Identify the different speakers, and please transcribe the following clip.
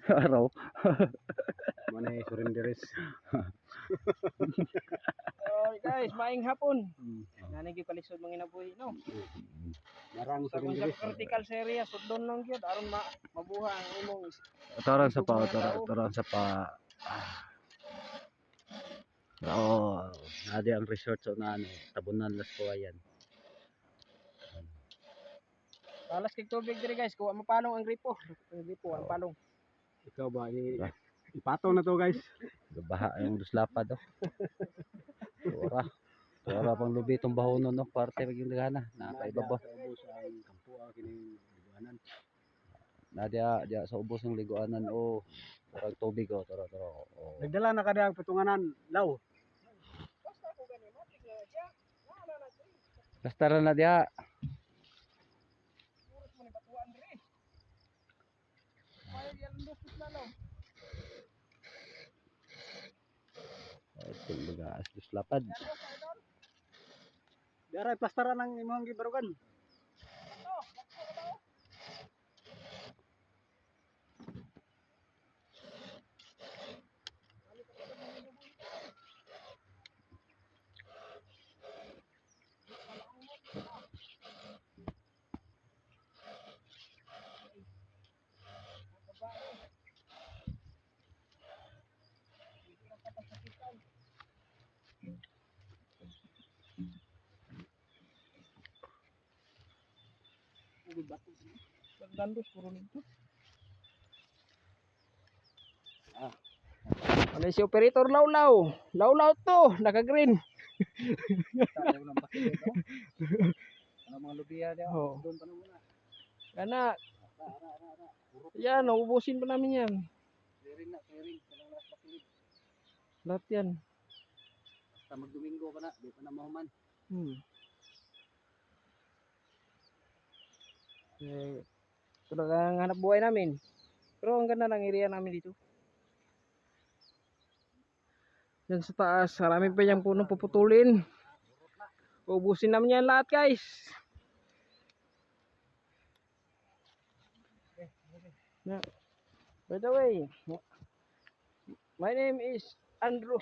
Speaker 1: Araw.
Speaker 2: Manay surrenderes.
Speaker 3: Oh, guys, maing hapon. Nanigi palisod mga inabuhi, no?
Speaker 2: Marang
Speaker 3: Sa kung sa
Speaker 2: surrenderes.
Speaker 3: critical area, sudlon lang gyud aron mabuha ang imong
Speaker 1: Taran sa pa, taran sa pa. Oo, nadi ang resort so na ano, Tabunan Las Kawayan.
Speaker 3: balas kay tubig diri guys, kuha mapalong ang gripo. Ang gripo ang palong.
Speaker 2: Ikaw ba ipataw na to guys.
Speaker 1: Baha yung duslapad oh. Tora. Tora pang lubi itong bahonon no, parte maging dagana. Nakaibabaw.
Speaker 2: Ubos ang kampo kining liguanan.
Speaker 1: Dia sa ubos ng liguanan o parang tubig oh, tora. Oh.
Speaker 2: Nagdala na kada ang patunganan law.
Speaker 3: Basta ko gani matik na siya. Wala na diri.
Speaker 1: Basta na dia.
Speaker 3: Puros man batuan diri. May yan lusot na no.
Speaker 1: Ito baga duslapad.
Speaker 2: Daray plastaran ang imong gibarugan.
Speaker 3: Dandos puro nito. Ano si operator lawlaw? Lawlaw to, naka-green.
Speaker 2: Ano mga lubiya dia?
Speaker 3: Oh.
Speaker 2: Doon pa na muna.
Speaker 3: Kana. Yan, naubusin pa namin yan.
Speaker 2: Clearing. Walang last pakilig.
Speaker 3: Lahat yan.
Speaker 2: Basta magdomingo ka na, di pa na mahuman.
Speaker 3: Ito lang ang hanap buhay namin. Pero ang ganda ng area namin dito. Yan sa taas, marami pa yung puno puputulin. Ubusin namin yan lahat guys. By the way, my name is Andrew.